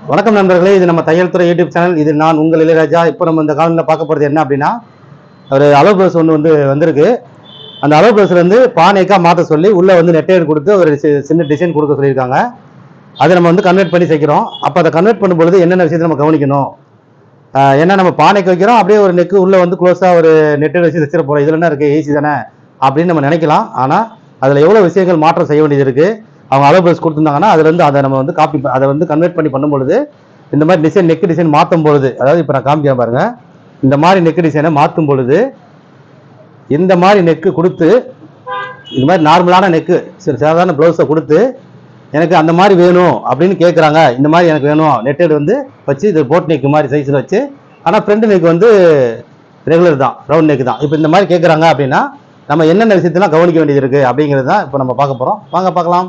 வணக்கம் நண்பர்களே, இது நம்ம தையல் துறை யூடியூப் சேனல். இது நான் உங்கள் இளையராஜா. இப்போ நம்ம இந்த காலத்தில் பார்க்க போகிறது என்ன அப்படின்னா, ஒரு அளவு ப்ளவுஸ் ஒன்று வந்திருக்கு. அந்த அளவு ப்ளவுஸில் வந்து பானைக்காக மாற்ற சொல்லி உள்ளே வந்து நெட்டையர் கொடுத்து ஒரு சின்ன டிசைன் கொடுக்க சொல்லியிருக்காங்க. அதை நம்ம வந்து கன்வெர்ட் பண்ணி தைக்கிறோம். அப்போ அதை கன்வெர்ட் பண்ணும்பொழுது என்னென்ன விஷயத்தை நம்ம கவனிக்கணும், ஏன்னா நம்ம பானைக்கு வைக்கிறோம், அப்படியே ஒரு நெக்கு உள்ளே வந்து க்ளோஸாக ஒரு நெட்டை வச்சு தைச்சிட போகிறோம், இதில் என்ன இருக்குது, ஈஸி தானே அப்படின்னு நம்ம நினைக்கலாம். ஆனால் அதில் எவ்வளோ விஷயங்கள் மாற்றம் செய்ய வேண்டியது இருக்குது. அவங்க அளவு ப்ளவுஸ் கொடுத்துருந்தாங்கன்னா அதுலேருந்து அதை நம்ம வந்து அதை வந்து கன்வெர்ட் பண்ணி பண்ணும்பொழுது இந்த மாதிரி டிசைன் நெக்கு டிசைன் மாற்றும் பொழுது, அதாவது இப்போ நான் காமிக்கிறேன் பாருங்க, இந்த மாதிரி நெக்கு டிசைனை மாற்றும் பொழுது இந்த மாதிரி நெக்கு கொடுத்து, இந்த மாதிரி நார்மலான நெக்கு சாதாரண ப்ளவுஸை கொடுத்து எனக்கு அந்த மாதிரி வேணும் அப்படின்னு கேட்குறாங்க. இந்த மாதிரி எனக்கு வேணும், நெட்டட் வந்து வச்சு இது போட் நெக்கு மாதிரி சைஸில் வச்சு, ஆனால் ஃப்ரண்ட் நெக் வந்து ரெகுலர் தான், ரவுண்ட் நெக் தான். இப்போ இந்த மாதிரி கேட்குறாங்க அப்படின்னா நம்ம என்னென்ன விஷயத்தெல்லாம் கவனிக்க வேண்டியது இருக்குது அப்படிங்கிறது தான் இப்போ நம்ம பார்க்க போகிறோம். வாங்க பார்க்கலாம்.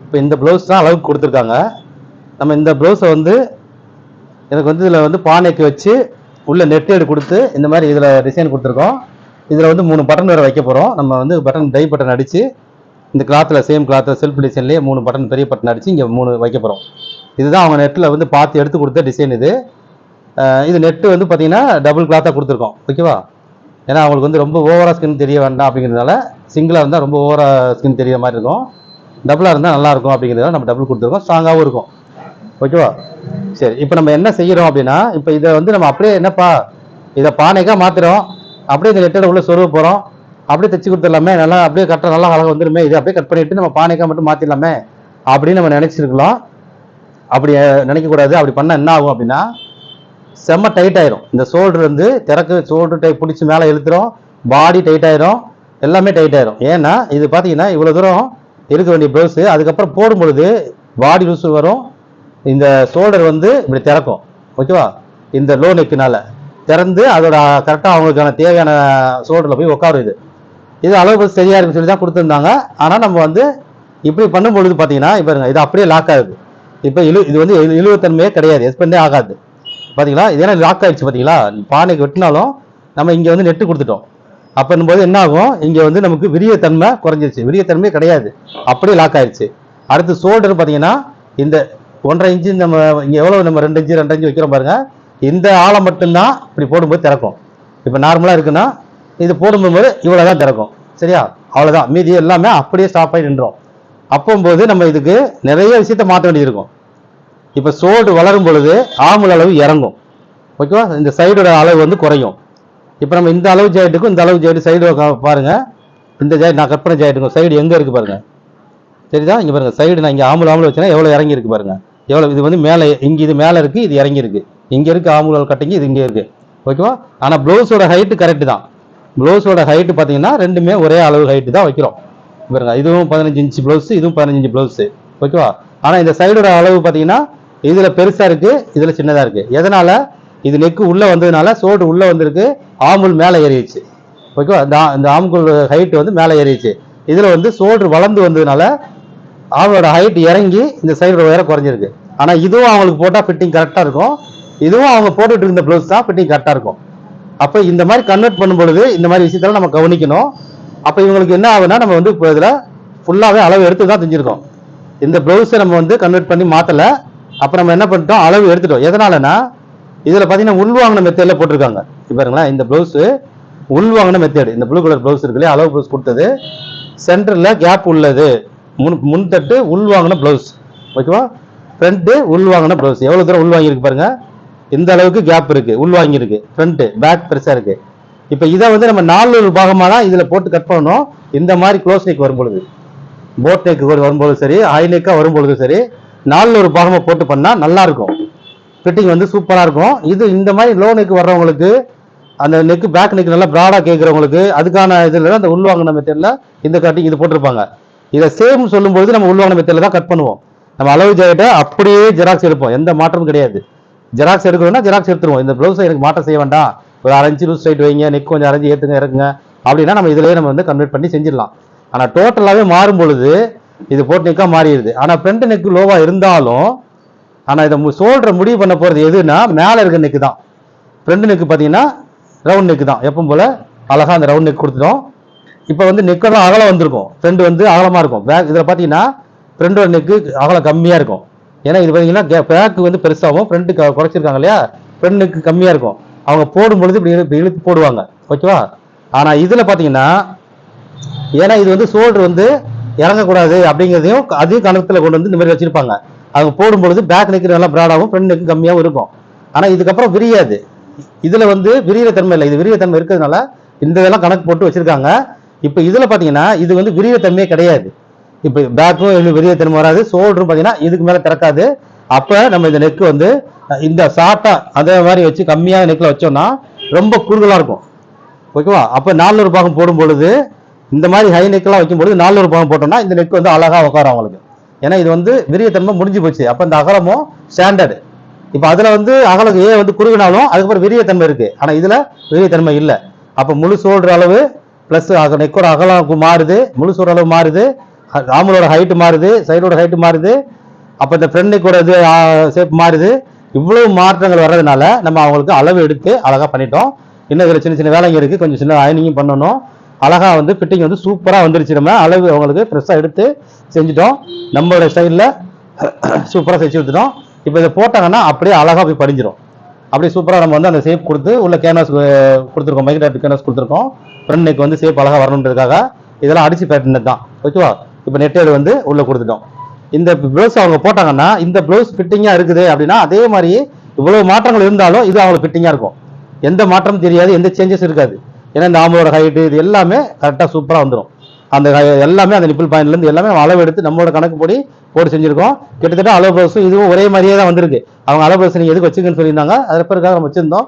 இப்போ இந்த ப்ளவுஸ் தான் அளவுக்கு கொடுத்துருக்காங்க. நம்ம இந்த ப்ளவுஸை வந்து எனக்கு வந்து இதில் வந்து பானைக்கு வச்சு உள்ள நெட்டேடு கொடுத்து இந்த மாதிரி இதில் டிசைன் கொடுத்துருக்கோம். இதில் வந்து 3 பட்டன் வேறு வைக்க போகிறோம். நம்ம வந்து பட்டன் டை பட்டன் அடித்து இந்த கிளாத்தில் சேம் கிளாத்தில் செல்ஃப் டிசைன்லேயே 3 பட்டன் பெரிய பட்டன் அடித்து இங்கே 3 வைக்க போகிறோம். இதுதான் அவங்க நெட்டில் வந்து பார்த்து எடுத்து கொடுத்த டிசைன். இது நெட்டு வந்து பார்த்தீங்கன்னா டபுள் கிளாத்தாக கொடுத்துருக்கோம். ஓகேவா? ஏன்னா அவங்களுக்கு வந்து ரொம்ப ஓவராக ஸ்கின் தெரிய வேண்டாம் அப்படிங்கிறதுனால, சிங்கிளாக இருந்தால் ரொம்ப ஓவராக ஸ்கின் தெரிய மாதிரி இருக்கும், டபுளாக இருந்தால் நல்லாயிருக்கும் அப்படிங்கிறதுனால நம்ம டபுள் கொடுத்துருக்கோம், ஸ்ட்ராங்காகவும் இருக்கும். ஓகேவா? சரி, இப்போ நம்ம என்ன செய்கிறோம் அப்படின்னா, இப்போ இதை வந்து நம்ம அப்படியே என்னப்பா இதை பானைக்காக மாற்றுறோம், அப்படியே இந்த நெட்டோட உள்ள சொருவ போகிறோம், அப்படியே தைச்சி கொடுத்துடலாமே, நல்லா அப்படியே கட்ட நல்லா அழகாக வந்துடுமே, இதை அப்படியே கட் பண்ணிவிட்டு நம்ம பானைக்காக மட்டும் மாற்றிடலாமே அப்படின்னு நம்ம நினச்சிருக்கலாம். அப்படி நினைக்கக்கூடாது. அப்படி பண்ணால் என்ன ஆகும் அப்படின்னா செம்ம டைட் ஆயிரும். இந்த ஷோல்டர் வந்து ஷோல்டர் டைப் பிடிச்சி மேலே இழுத்துரும், பாடி டைட் ஆயிரும், எல்லாமே டைட் ஆயிரும். ஏன்னா இது பார்த்தீங்கன்னா இவ்வளோ தூரம் இருக்க வேண்டிய ப்ளவுஸு, அதுக்கப்புறம் போடும் பொழுது பாடி லூஸ் வரும், இந்த ஷோல்டர் வந்து இப்படி திறக்கும். ஓகேவா? இந்த லோ நெக்குனால திறந்து அதோட கரெக்டாக அவங்களுக்கான தேவையான ஷோல்டரில் போய் உட்காரும். இது அளவு சரியாக இருக்குன்னு சொல்லி தான் கொடுத்துருந்தாங்க. ஆனால் நம்ம வந்து இப்படி பண்ணும் பொழுது பார்த்தீங்கன்னா இப்போ இது அப்படியே லாக் ஆகுது. இப்போ இது வந்து இழுவத்தன்மையே கிடையாது, எக்ஸ்பெண்டே ஆகாது. பார்த்தீங்களா? இது ஏன்னா லாக் ஆகிடுச்சு. பார்த்தீங்களா? பானைக்கு வெட்டினாலும் நம்ம இங்கே வந்து நெட்டு கொடுத்துட்டோம். அப்போன்னும்போது என்ன ஆகும், இங்கே வந்து நமக்கு விரியத்தன்மை குறைஞ்சிருச்சு, விரியத்தன்மையே கிடையாது, அப்படியே லாக் ஆயிடுச்சு. அடுத்து ஷோல்டர் பார்த்தீங்கன்னா இந்த 1.5 இன்ச்சு நம்ம இங்கே எவ்வளோ நம்ம 2 இன்ச்சு வைக்கிறோம் பாருங்க, இந்த ஆழம் மட்டும்தான் இப்படி போடும்போது திறக்கும். இப்போ நார்மலாக இருக்குன்னா இது போடும்போது இவ்வளோ தான் திறக்கும். சரியா? அவ்வளோதான், மீதி எல்லாமே அப்படியே ஸ்டாப் ஆகி நின்றோம். அப்போம்போது நம்ம இதுக்கு நிறைய விஷயத்த மாற்ற வேண்டியது இருக்கும். இப்போ ஷோல்டர் வளரும் பொழுது ஆமுல் அளவு இறங்கும். ஓகேவா? இந்த சைடோட அளவு வந்து குறையும். இப்போ நம்ம இந்த அளவு ஜாயிண்ட்டுக்கும் இந்த அளவு ஜாயிண்ட் சைடு பாருங்க, இந்த ஜாயிண்ட் நான் கட் பண்ண ஜாயிண்ட்டுக்கும் சைடு எங்கே இருக்குது பாருங்க. சரிதான்? இங்கே பாருங்க, சைடு நான் இங்கே ஆமுல் வச்சேன்னா எவ்வளோ இறங்கி இருக்கு பாருங்க, எவ்வளோ. இது வந்து மேலே, இங்கே இது மேலே இருக்குது, இது இறங்கி இருக்கு, இங்கே இருக்குது ஆமுல் கட்டிங்க, இது இங்கே இருக்குது. ஓகேவா? ஆனால் ப்ளவுஸோட ஹைட்டு கரெக்டு தான். ப்ளவுஸோட ஹைட்டு பார்த்தீங்கன்னா ரெண்டுமே ஒரே அளவு ஹைட்டு தான் வைக்கிறோம். பாருங்க, இதுவும் 15 இன்ச்சு ப்ளவுஸு, இதுவும் 15 இன்ச்சு ப்ளவுஸு. ஓகேவா? ஆனால் இந்த சைடோட அளவு பார்த்தீங்கன்னா இதில் பெருசாக இருக்குது, இதில் சின்னதாக இருக்குது. எதனால்? இது நெக்கு உள்ளே வந்ததுனால ஷோல்டர் உள்ளே வந்திருக்கு, ஆமுல் மேலே ஏறிடுச்சு. ஓகேவா? இந்த ஆமுல் ஹைட்டு வந்து மேலே ஏறிடுச்சு. இதில் வந்து ஷோல்டர் வளர்ந்து வந்ததுனால அவங்களோட ஹைட் இறங்கி இந்த சைடோட உயரம் குறைஞ்சிருக்கு. ஆனால் இதுவும் அவங்களுக்கு போட்டால் ஃபிட்டிங் கரெக்டாக இருக்கும், இதுவும் அவங்க போட்டுட்டு இருந்த ப்ளவுஸ் தான் ஃபிட்டிங் கரெக்டாக இருக்கும். அப்போ இந்த மாதிரி கன்வெர்ட் பண்ணும் பொழுது இந்த மாதிரி விஷயத்தெல்லாம் நம்ம கவனிக்கணும். அப்போ இவங்களுக்கு என்ன ஆகுதுன்னா, நம்ம வந்து இப்போ இதில் ஃபுல்லாகவே அளவு எடுத்து தான் செஞ்சுருக்கோம். இந்த ப்ளவுஸை நம்ம வந்து கன்வெர்ட் பண்ணி மாற்றலை. அப்போ நம்ம என்ன பண்ணிட்டோம், அளவு எடுத்துட்டோம். எதனாலனா இதில் பார்த்தீங்கன்னா உள்வாங்கின மெத்தேடில் போட்டிருக்காங்க. இப்போ பாருங்களேன், இந்த ப்ளவுஸு உள்வாங்கின மெத்தேடு, இந்த ப்ளூ கலர் ப்ளவுஸ் இருக்கு இல்லையா, அளவு ப்ளவுஸ் கொடுத்தது, சென்டரில் கேப் உள்ளது, முன்தட்டு உள்வாங்கின ப்ளவுஸ். ஓகேவா? ஃப்ரண்ட்டு உள்வாங்கின ப்ளவுஸ். எவ்வளோ தூரம் உள்வாங்கியிருக்கு பாருங்க, இந்த அளவுக்கு கேப் இருக்குது, உள்வாங்கியிருக்கு, ஃப்ரண்ட்டு பேக் பெருசாக இருக்குது. இப்போ இதை வந்து நம்ம 4 பாகமாக தான் இதில் போட்டு கட் பண்ணணும். இந்த மாதிரி க்ளோஸ் நெக் வரும்பொழுது, போட் நெக்கு வரும்பொழுது சரி, ஹை நெக்காக வரும்பொழுது சரி, 4 பாகமாக போட்டு பண்ணால் நல்லாயிருக்கும், ஃபிட்டிங் வந்து சூப்பராக இருக்கும். இது இந்த மாதிரி லோ நெக்கு வர்றவங்களுக்கு, அந்த நெக்கு பேக் நெக் நல்லா ப்ராடாக கேட்குறவங்களுக்கு அதுக்கான இதில் அந்த உள்வாங்கின மெத்தடில் இந்த கட்டிங் இது போட்டிருப்பாங்க. இதை சேம் சொல்லும்போது நம்ம உள்வாங்கின மெத்தடில் தான் கட் பண்ணுவோம். நம்ம அளவு ஜாயிட்டை அப்படியே ஜெராக்ஸ் எடுப்போம், எந்த மாற்றமும் கிடையாது. ஜெராக்ஸ் எடுக்கணும்னா ஜெராக்ஸ் எடுத்துருவோம். இந்த ப்ளவுஸை எனக்கு மாற்றம் செய்ய வேண்டாம், ஒரு 1/2 இன்ச்சு லூஸ் சைட் வைங்க, நெக் கொஞ்சம் அரைஞ்சி ஏற்றுங்க இறக்குங்க அப்படின்னா நம்ம இதிலேயே நம்ம வந்து கன்வெர்ட் பண்ணி செஞ்சிடலாம். ஆனால் டோட்டலாகவே மாறும் பொழுது இது போட் நெக்காக மாறிடுது. ஆனால் ஃப்ரண்ட் நெக்கு லோவாக இருந்தாலும், ஆனால் இதை ஷோல்டரை முடிவு பண்ண போகிறது எதுனா மேலே இருக்க நெக்கு தான். ஃப்ரண்ட் நெக்கு பார்த்தீங்கன்னா ரவுண்ட் நெக்கு தான், எப்பவும் போல் அழகாக அந்த ரவுண்ட் நெக் கொடுத்துட்டோம். இப்போ வந்து நெக்கெல்லாம் அகலம் வந்திருக்கும், ஃப்ரெண்டு வந்து அகலமாக இருக்கும். பேக் இதில் பார்த்தீங்கன்னா ஃப்ரெண்டோட நெக்கு அகலம் கம்மியாக இருக்கும். ஏன்னா இது பார்த்தீங்கன்னா பேக்கு வந்து பெருசாகவும் ஃப்ரெண்டு குறைச்சிருக்காங்க இல்லையா, ஃப்ரெண்ட் நெக்கு கம்மியாக இருக்கும். அவங்க போடும் பொழுது இப்படி இழுத்து போடுவாங்க, ஓகேவா. ஆனால் இதில் பார்த்தீங்கன்னா ஏன்னா இது வந்து ஷோல்டர் வந்து இறங்கக்கூடாது அப்படிங்கிறதையும் அதையும் கணத்தில் கொண்டு வந்து இந்த மாதிரி வச்சிருப்பாங்க. அவங்க போடும்பொழுது பேக் நெக்கு நல்லா ப்ராடாகவும் ஃப்ரண்ட் நெக்கு கம்மியாகவும் இருக்கும். ஆனால் இதுக்கப்புறம் விரியாது. இதில் வந்து விரிகிற தன்மை இல்லை, இது விரிகிற தன்மை இருக்கிறதுனால இந்த இதெல்லாம் கணக்கு போட்டு வச்சிருக்காங்க. இப்போ இதில் பார்த்தீங்கன்னா இது வந்து விரிகிற தன்மையே கிடையாது. இப்போ பேக்கும் விரிகிற தன்மை வராது, ஷோல்டரும் பார்த்தீங்கன்னா இதுக்கு மேலே திறக்காது. அப்போ நம்ம இந்த நெக்கு வந்து இந்த ஷார்ட்டாக அதே மாதிரி வச்சு கம்மியாக நெக்கில் வச்சோம்னா ரொம்ப குறுகலாக இருக்கும், ஓகேவா. அப்போ 400 பாகம் போடும் பொழுது இந்த மாதிரி ஹை நெக்கெல்லாம் வைக்கும்பொழுது 400 பாகம் போட்டோம்னா இந்த நெக் வந்து அழகாக உட்காரும் அவங்களுக்கு. ஏன்னா இது வந்து விரியத்தன்மை முடிஞ்சு போச்சு. அப்போ இந்த அகலமும் ஸ்டாண்டர்டு. இப்போ அதில் வந்து அகலுக்கு வந்து குறுகினாலும் அதுக்கப்புறம் விரியத்தன்மை இருக்கு, ஆனால் இதில் விரியத்தன்மை இல்லை. அப்போ முழு ஷோல்டர் அளவு ப்ளஸ் நெக்கோட அகலம் மாறுது, முழு ஷோல்டர் அளவு மாறுது, ஆமலோட ஹைட்டு மாறுது, சைடோட ஹைட்டு மாறுது. அப்போ இந்த ஃப்ரண்ட் நெக்கோட இது ஷேப் மாறுது. இவ்வளவு மாற்றங்கள் வர்றதுனால நம்ம அவங்களுக்கு அளவு எடுத்து அழகாக பண்ணிட்டோம். இன்னும் இதில் சின்ன சின்ன வேலைங்க இருக்குது, கொஞ்சம் சின்ன அயனிங்கும் பண்ணணும். அழகாக வந்து ஃபிட்டிங் வந்து சூப்பராக வந்துருச்சு. நம்ம அளவு அவங்களுக்கு ஃப்ரெஷ்ஷாக எடுத்து செஞ்சுட்டோம், நம்மளோட ஸ்டைலில் சூப்பராக செஞ்சு கொடுத்துட்டோம். இப்போ இதை போட்டாங்கன்னா அப்படியே அழகாக போய் படிஞ்சிடும். அப்படியே சூப்பராக நம்ம வந்து அந்த ஷேப் கொடுத்து உள்ள கேன்வாஸ் கொடுத்துருக்கோம், மைக்ரோடாட் கேன்வாஸ் கொடுத்துருக்கோம். ஃப்ரண்ட் நெக் வந்து ஷேப் அழகாக வரணுன்றதுக்காக இதெல்லாம் அடிச்சு பேட்டினது தான், ஓகேவா. இப்போ நெட்டேடு வந்து உள்ளே கொடுத்துட்டோம். இந்த ப்ளவுஸ் அவங்க போட்டாங்கன்னா இந்த ப்ளவுஸ் ஃபிட்டிங்காக இருக்குது அப்படின்னா அதே மாதிரி இவ்வளவு மாற்றங்கள் இருந்தாலும் இது அவங்களுக்கு ஃபிட்டிங்காக இருக்கும், எந்த மாற்றமும் தெரியாது, எந்த சேஞ்சஸ் இருக்காது. ஏன்னா இந்த ஆம்பளோட ஹைட்டு இது எல்லாமே கரெக்டாக சூப்பராக வந்துடும். அந்த எல்லாமே அந்த நிப்பிள் பாயிண்ட்லேருந்து எல்லாமே அளவு எடுத்து நம்மளோட கணக்கு போட்டு செஞ்சுருக்கோம். கிட்டத்தட்ட அளவு ப்ளவுஸும் இதுவும் ஒரே மாதிரியே தான் வந்திருக்கு. அவங்க அளவு ப்ளவுஸ் நீங்கள் எதுக்கு வச்சுக்கன்னு சொல்லியிருந்தாங்க, அது பிறகு நம்ம வச்சுருந்தோம்.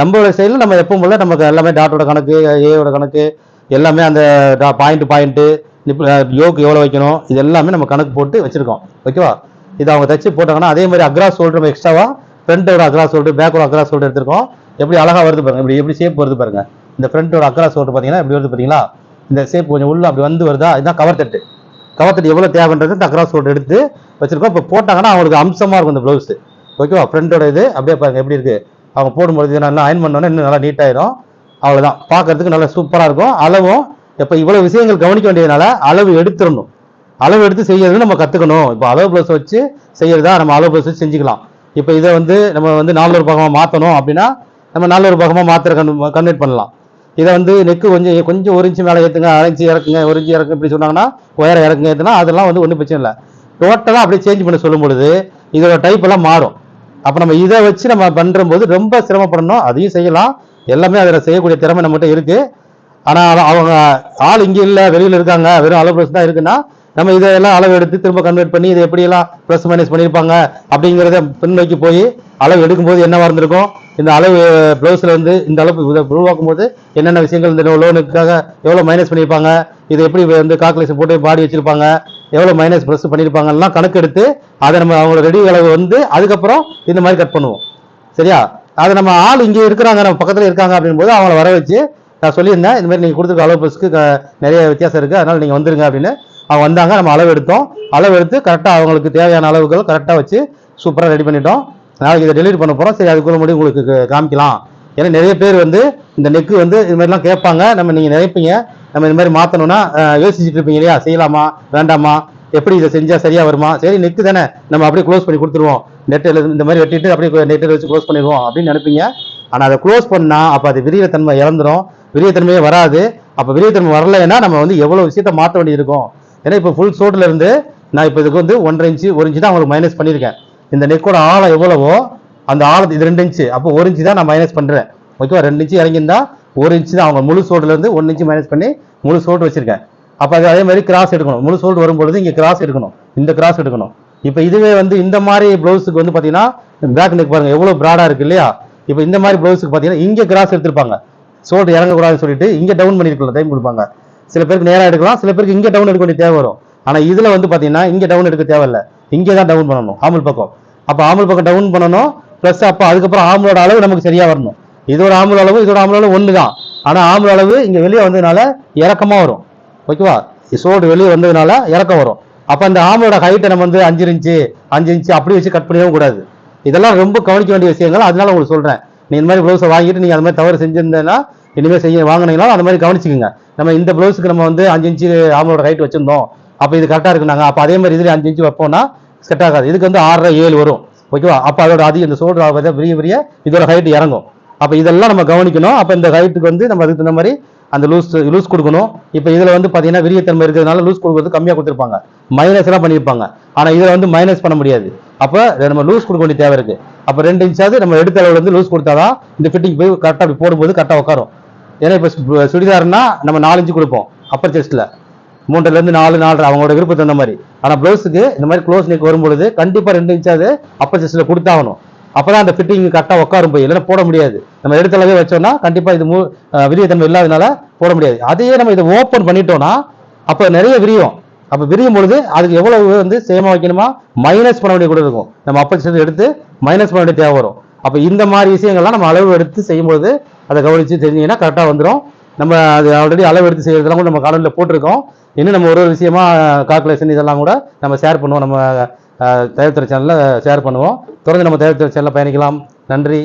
நம்மளோட சைடில் நம்ம எப்பவும் போல நமக்கு எல்லாமே டாட்டோட கணக்கு, ஏயோட கணக்கு, எல்லாமே அந்த பாயிண்ட்டு நிப்பிள் யோக்கு எவ்வளோ வைக்கணும் இது எல்லாமே நம்ம கணக்கு போட்டு வச்சுருக்கோம், ஓகேவா. இதை அவங்க தச்சு போட்டாங்கன்னா அதே மாதிரி அக்ராஸ் ஷோல்டர் நம்ம எக்ஸ்ட்ராவாக ஃப்ரண்ட்டோட அக்ராஸ் ஷோல்டர் பேக்கோட அக்ராஸ் ஷோல்டர் எடுத்திருக்கோம். எப்படி அழகாக வருது பாருங்க, எப்படி ஷேப் வருது பாருங்க. இந்த ஃப்ரண்ட்டோட அக்ராஸ் ஷோல்டர் பார்த்தீங்கன்னா எப்படி வருது பார்த்தீங்களா, இந்த ஷேப் கொஞ்சம் உள்ள அப்படி வருதா. இதுதான் கவர் தட்டு எவ்வளோ தேவைன்றது இந்த அக்ராஸ் ஷோல்டர் எடுத்து வச்சிருக்கோம். இப்போ போட்டாங்கன்னா அவங்களுக்கு அம்சமாக இருக்கும் இந்த ப்ளவுஸ், ஓகேவா. ஃப்ரண்ட்டோட இது அப்படியே பாருங்க எப்படி இருக்கு. அவங்க போடும்போது நல்லா அயன் பண்ணோன்னா இன்னும் நல்லா நீட்டாயிரும். அவ்வளோதான், பார்க்கறதுக்கு நல்லா சூப்பராக இருக்கும். அளவும் இப்போ இவ்வளோ விஷயங்கள் கவனிக்க வேண்டியதுனால அளவு எடுத்துடணும், அளவு எடுத்து செய்யறது நம்ம கற்றுக்கணும். இப்போ அளவு ப்ளவுஸ் வச்சு செய்யறதா நம்ம அளவு ப்ளவுஸ் வச்சு செஞ்சுக்கலாம். இப்போ இதை வந்து நம்ம வந்து 400 பாகமாக மாற்றணும் அப்படின்னா நம்ம 400 பாகமாக மாத்திர கன்வெர்ட் பண்ணலாம். இதை வந்து நெக்கு கொஞ்சம் 1 இன்ச்சு மேலே ஏற்றுங்க, 1 இன்ச்சு இறக்குங்க, 1 இன்ச்சு இறக்கு இப்படி சொன்னாங்கன்னா உயரம் இறக்குங்க ஏற்றுனா அதெல்லாம் வந்து ஒன்றும் பிரச்சனை இல்லை. டோட்டலாக அப்படியே சேஞ்ச் பண்ண சொல்லும் பொழுது இதோட டைப் எல்லாம் மாறும். அப்போ நம்ம இதை வச்சு நம்ம பண்ணும்போது ரொம்ப சிரமப்படணும். அதையும் செய்யலாம், எல்லாமே அதில் செய்யக்கூடிய திறமை நம்மகிட்ட இருக்குது. ஆனால் அவங்க ஆள் இங்கே இல்லை, வெளியில் இருக்காங்க, வெறும் அளவு ப்ளஸ் தான் இருக்குன்னா நம்ம இதெல்லாம் அளவு எடுத்து திரும்ப கன்வெர்ட் பண்ணி இதை எப்படியெல்லாம் ப்ளஸ் மைனஸ் பண்ணியிருப்பாங்க அப்படிங்கிறத பின்னோக்கி போய் அளவு எடுக்கும்போது என்னவா இருந்திருக்கும், இந்த அளவு ப்ளவுஸில் வந்து இந்த அளவு இதை உருவாக்கும் போது என்னென்ன விஷயங்கள் இந்த லோனுக்காக எவ்வளோ மைனஸ் பண்ணியிருப்பாங்க, இதை எப்படி வந்து கால்குலேஷன் போட்டு பாடி வச்சிருப்பாங்க, எவ்வளோ மைனஸ் ப்ளஸ் பண்ணியிருப்பாங்கலாம் கணக்கு எடுத்து அதை நம்ம அவங்களோட ரெடி அளவு வந்து அதுக்கப்புறம் இந்த மாதிரி கட் பண்ணுவோம், சரியா. அதை நம்ம ஆள் இங்கே இருக்கிறாங்க, நம்ம பக்கத்தில் இருக்காங்க அப்படின்போது அவங்கள வர வச்சு நான் சொல்லியிருந்தேன் இந்த மாதிரி நீங்கள் கொடுத்துருக்க அளவு ப்ளஸ்க்கு நிறைய வித்தியாசம் இருக்குது, அதனால் நீங்கள் வந்துருங்க அப்படின்னு. அவங்க வந்தாங்க, நம்ம அளவு எடுத்தோம், அளவு எடுத்து கரெக்டாக அவங்களுக்கு தேவையான அளவுகள் கரெக்டாக வச்சு சூப்பராக ரெடி பண்ணிட்டோம். நாளைக்கு இதை டெலிவரி பண்ண போகிறோம், சரி அதுக்குள்ள முடியும் உங்களுக்கு காமிக்கலாம். ஏன்னா நிறைய பேர் வந்து இந்த நெக்கு வந்து இது மாதிரிலாம் கேட்பாங்க, நம்ம நீங்கள் நினைப்பீங்க நம்ம இந்த மாதிரி மாற்றணும்னா யோசிச்சுட்டு இருப்பீங்க இல்லையா, செய்யலாமா வேண்டாமா, எப்படி இதை செஞ்சால் சரியாக வருமா, சரி நெக்கு தானே நம்ம அப்படியே க்ளோஸ் பண்ணி கொடுத்துருவோம், நெட்டில் இந்த மாதிரி வெட்டிட்டு அப்படியே நெட்டில் வச்சு க்ளோஸ் பண்ணிடுவோம் அப்படின்னு நினைப்பீங்க. ஆனால் அதை க்ளோஸ் பண்ணால் அப்போ அது விரியத்தன்மை இழந்துடும், விரியத்தன்மையே வராது. அப்போ விரியத்தன்மை வரலைன்னா நம்ம வந்து எவ்வளோ விஷயத்த மாற்ற வேண்டியிருக்கும். ஏன்னா இப்போ ஃபுல் ஷோல்டர்ல இருந்து நான் இப்போ இதுக்கு வந்து 1.5 இன்ச்சு 1 இன்ச்சு தான் அவங்களுக்கு மைனஸ் பண்ணியிருக்கேன். இந்த நெக்கோட ஆழம் எவ்வளவோ அந்த ஆழத்து இது 2 இன்ச்சு, அப்போ 1 இன்ச்சு தான் நான் மைனஸ் பண்ணுறேன், ஓகேவா. 2 இன்ச்சு இறங்கியிருந்தா 1 இன்ச்சு தான் அவங்க முழு ஷோல்டர்ல இருந்து 1 இன்ச்சு மைனஸ் பண்ணி முழு ஷோல்டர் வச்சிருக்கேன். அப்போ அது அதே மாதிரி கிராஸ் எடுக்கணும், முழு ஷோல்டர் வரும்பொழுது இங்கே கிராஸ் எடுக்கணும், இந்த கிராஸ் எடுக்கணும். இப்போ இதுவே வந்து இந்த மாதிரி ப்ளவுஸுக்கு வந்து பார்த்தீங்கன்னா பேக் நெக் பாருங்க எவ்வளோ ப்ராடாக இருக்கு இல்லையா. இப்போ இந்த மாதிரி ப்ளவுஸுக்கு பார்த்தீங்கன்னா இங்கே கிராஸ் எடுத்திருப்பாங்க, ஷோல்டர் இறங்கக்கூடாதுன்னு சொல்லிட்டு இங்கே டவுன் பண்ணிருக்கலாம், டைம் கொடுப்பாங்க. சில பேருக்கு நேராக எடுக்கலாம், சில பேருக்கு இங்கே டவுன் எடுக்க வேண்டிய தேவை வரும். ஆனால் இதில் வந்து பார்த்தீங்கன்னா இங்கே டவுன் எடுக்க தேவையில்லை, இங்கே தான் டவுன் பண்ணணும் ஆம்பல் பக்கம். அப்போ ஆம்பல் பக்கம் டவுன் பண்ணணும், ப்ளஸ் அப்போ அதுக்கப்புறம் ஆம்பளோட அளவு நமக்கு சரியாக வரணும். இதோட ஆம்பல் அளவு இதோட ஆம்பல் அளவு ஒன்று தான், ஆனால் ஆம்பல் அளவு இங்கே வெளியே வந்ததுனால இறக்கமாக வரும், ஓகேவா. ஷோல்டர் வெளியே வந்ததுனால இறக்கம் வரும். அப்போ அந்த ஆம்பளோட ஹைட்டை நம்ம வந்து 5 இன்ச்சு அப்படி வச்சு கட் பண்ணிடவும் கூடாது. இதெல்லாம் ரொம்ப கவனிக்க வேண்டிய விஷயங்கள், அதனால உங்களுக்கு சொல்கிறேன். நீ இந்த மாதிரி ப்ளவுஸை வாங்கிட்டு நீங்கள் அந்த மாதிரி தவறு செஞ்சிருந்தேன்னா இனிமேல் செய்ய வாங்கினீங்களோ அந்த மாதிரி கவனிச்சுக்கோங்க. நம்ம இந்த ப்ளவுஸுக்கு நம்ம வந்து 5 இன்ச்சு ஆமலோட ஹைட் வச்சிருந்தோம், அப்போ இது கரெக்டாக இருக்குனாங்க. அப்போ அதே மாதிரி இதுலேயே 5 இன்ச்சு வைப்போம்னா செட் ஆகாது. இதுக்கு வந்து 6.5 7 வரும், ஓகேவா? அப்போ அதோட அதிக இந்த ஷோல்டர் விரிய விரிய இதோட ஹைட் இறங்கும். அப்போ இதெல்லாம் நம்ம கவனிக்கணும். அப்போ இந்த ஹைட்டுக்கு வந்து நம்ம அதுக்கு தகுந்த மாதிரி அந்த லூஸ் கொடுக்கணும். இப்போ இதில் வந்து பார்த்தீங்கன்னா விரியத்தன்மை இருக்கிறதுனால லூஸ் கொடுக்குறது கம்மியாக கொடுத்துருப்பாங்க, மைனஸ் எல்லாம் பண்ணியிருப்பாங்க. ஆனால் இதில் வந்து மைனஸ் பண்ண முடியாது. அப்போ நம்ம லூஸ் கொடுக்க வேண்டிய தேவை இருக்கு. அப்போ 2 இன்ச்சாவது நம்ம எடுத்த அளவுல இருந்து லூஸ் கொடுத்தாதான் இந்த ஃபிட்டிங் போய் கரெக்டாக அப்படி போடும்போது கரெக்டாக உட்காரும். ஏன்னா இப்போ சுடிதார்னா நம்ம 4 இன்ச்சு கொடுப்போம் அப்பர் செஸ்ட்ல, 3லேருந்து 4 4.5 அவங்களோட விருப்பம் அந்த மாதிரி. ஆனால் ப்ளவுஸுக்கு இந்த மாதிரி க்ளோஸ் நெக் வரும்பொழுது கண்டிப்பாக 2 இன்ச்சாவது அப்பர் செஸ்ட்ல கொடுத்தாகணும். அப்பதான் அந்த ஃபிட்டிங் கரெக்டாக உட்காரும் போய், இல்லைன்னா போட முடியாது. நம்ம எடுத்த அளவே வச்சோம்னா கண்டிப்பாக இது விரியத்தன்மை இல்லாதனால போட முடியாது. அதையே நம்ம இதை ஓப்பன் பண்ணிட்டோம்னா அப்போ நிறைய விரியும். அப்போ விரியும் பொழுது அதுக்கு எவ்வளவு வந்து சேமா வைக்கணுமா மைனஸ் பண்ண வேண்டிய கூட இருக்கும். நம்ம அப்பர் செஸ்ட் எடுத்து மைனஸ் பண்ண வேண்டிய தேவை வரும். அப்போ இந்த மாதிரி விஷயங்கள்லாம் நம்ம அளவு எடுத்து செய்யும்போது அதை கவனித்து தெரிஞ்சிங்கன்னா கரெக்டாக வந்துடும். நம்ம அது ஆல்ரெடி அளவு எடுத்து செய்யறதெல்லாம் கூட நம்ம காலையில் போட்டிருக்கோம். இன்னும் நம்ம ஒரு விஷயமா கால்குலேஷன் இதெல்லாம் கூட நம்ம ஷேர் பண்ணுவோம். நம்ம தயாரித்துறை சேனலில் ஷேர் பண்ணுவோம். தொடர்ந்து நம்ம தயாரித்துறை சேனலில் பயணிக்கலாம். நன்றி.